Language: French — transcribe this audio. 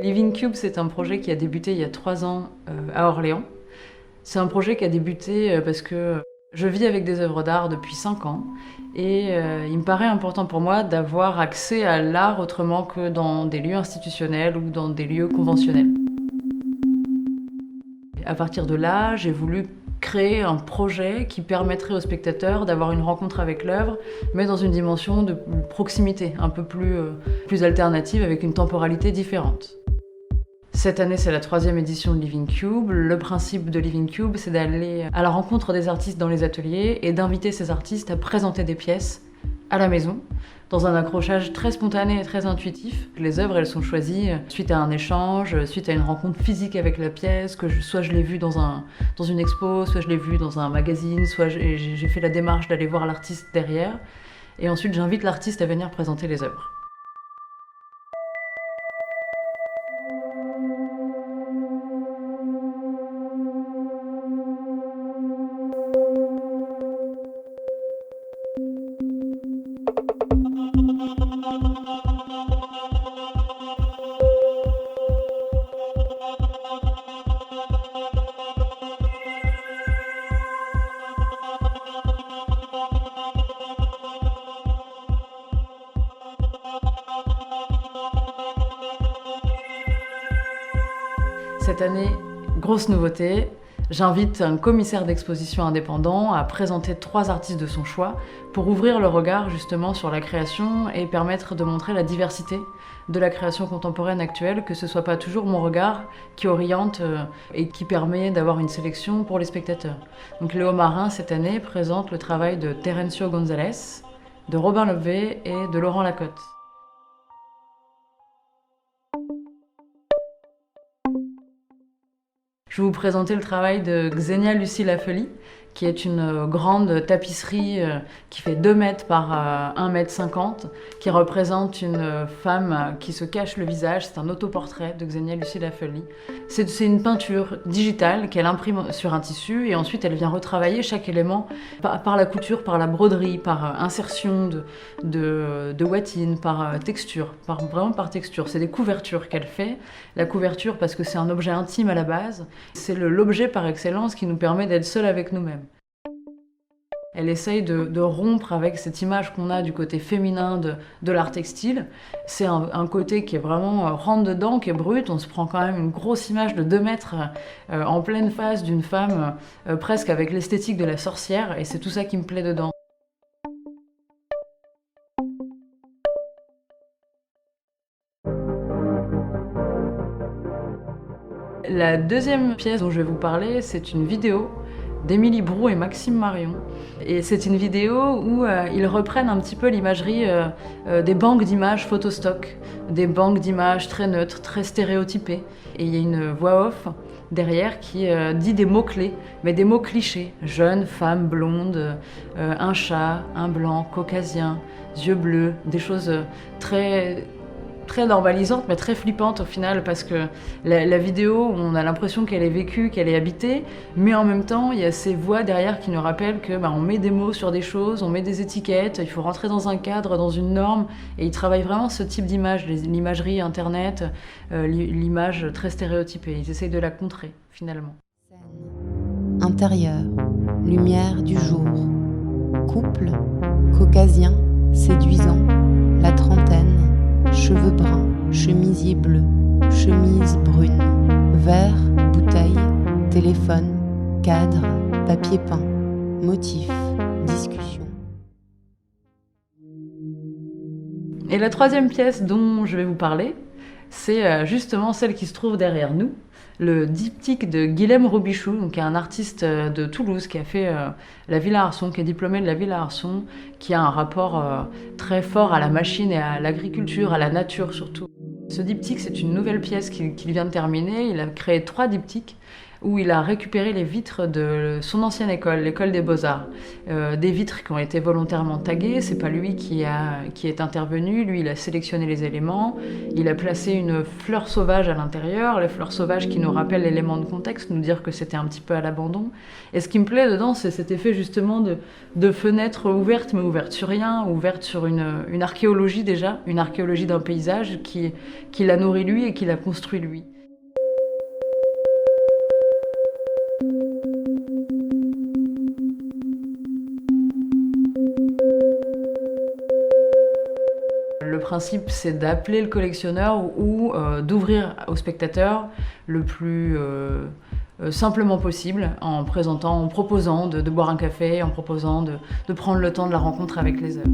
Living Cube, c'est un projet qui a débuté il y a 3 ans à Orléans. C'est un projet qui a débuté parce que je vis avec des œuvres d'art depuis 5 ans et il me paraît important pour moi d'avoir accès à l'art autrement que dans des lieux institutionnels ou dans des lieux conventionnels. À partir de là, j'ai voulu créer un projet qui permettrait aux spectateurs d'avoir une rencontre avec l'œuvre, mais dans une dimension de proximité, un peu plus alternative, avec une temporalité différente. Cette année, c'est la 3e édition de Living Cube. Le principe de Living Cube, c'est d'aller à la rencontre des artistes dans les ateliers et d'inviter ces artistes à présenter des pièces à la maison, dans un accrochage très spontané et très intuitif. Les œuvres, elles sont choisies suite à un échange, suite à une rencontre physique avec la pièce, soit je l'ai vue dans une expo, soit je l'ai vue dans un magazine, soit j'ai fait la démarche d'aller voir l'artiste derrière. Et ensuite, j'invite l'artiste à venir présenter les œuvres. Cette année, grosse nouveauté, j'invite un commissaire d'exposition indépendant à présenter 3 artistes de son choix pour ouvrir le regard justement sur la création et permettre de montrer la diversité de la création contemporaine actuelle, que ce soit pas toujours mon regard qui oriente et qui permet d'avoir une sélection pour les spectateurs. Donc Léo Marin, cette année, présente le travail de Terencio González, de Robin Levé et de Laurent Lacotte. Je vais vous présenter le travail de Xenia Lucie Lafeuille, qui est une grande tapisserie qui fait 2 mètres par 1,50 m, qui représente une femme qui se cache le visage. C'est un autoportrait de Xenia Lucie Lafeuille. C'est une peinture digitale qu'elle imprime sur un tissu et ensuite elle vient retravailler chaque élément par la couture, par la broderie, par insertion de ouatine, par texture, vraiment par texture. C'est des couvertures qu'elle fait. La couverture parce que c'est un objet intime à la base. C'est l'objet par excellence qui nous permet d'être seuls avec nous-mêmes. Elle essaye de rompre avec cette image qu'on a du côté féminin de l'art textile. C'est un côté qui est vraiment rentre-dedans, qui est brut. On se prend quand même une grosse image de 2 mètres en pleine face d'une femme, presque avec l'esthétique de la sorcière, et c'est tout ça qui me plaît dedans. La 2e pièce dont je vais vous parler, c'est une vidéo d'Émilie Brou et Maxime Marion. Et c'est une vidéo où ils reprennent un petit peu l'imagerie des banques d'images photostock, des banques d'images très neutres, très stéréotypées. Et il y a une voix off derrière qui dit des mots-clés, mais des mots clichés. Jeune, femme, blonde, un chat, un blanc, caucasien, yeux bleus, des choses très normalisante, mais très flippante au final, parce que la vidéo, on a l'impression qu'elle est vécue, qu'elle est habitée, mais en même temps, il y a ces voix derrière qui nous rappellent que on met des mots sur des choses, on met des étiquettes, il faut rentrer dans un cadre, dans une norme, et ils travaillent vraiment ce type d'image, l'imagerie internet, l'image très stéréotypée. Ils essayent de la contrer, finalement. Intérieur, lumière du jour, couple, caucasien, séduisant, la trentaine, cheveux bruns, chemisier bleu, chemise brune, verre, bouteille, téléphone, cadre, papier peint, motif, discussion. Et la 3e pièce dont je vais vous parler, c'est justement celle qui se trouve derrière nous, le diptyque de Guilhem Robichou, donc, qui est un artiste de Toulouse qui a fait la Villa Arson, qui est diplômé de la Villa Arson, qui a un rapport très fort à la machine et à l'agriculture, à la nature surtout. Ce diptyque, c'est une nouvelle pièce qu'il vient de terminer. Il a créé 3 diptyques où il a récupéré les vitres de son ancienne école, l'école des Beaux-Arts. Des vitres qui ont été volontairement taguées, c'est pas lui qui est intervenu, lui il a sélectionné les éléments, il a placé une fleur sauvage à l'intérieur, les fleurs sauvages qui nous rappellent l'élément de contexte, nous dire que c'était un petit peu à l'abandon. Et ce qui me plaît dedans, c'est cet effet justement de fenêtre ouverte, mais ouverte sur rien, ouverte sur une archéologie déjà, une archéologie d'un paysage qui l'a nourri lui et qui l'a construit lui. Le principe, c'est d'appeler le collectionneur ou d'ouvrir au spectateur le plus simplement possible, en proposant de boire un café, en proposant de prendre le temps de la rencontre avec les œuvres.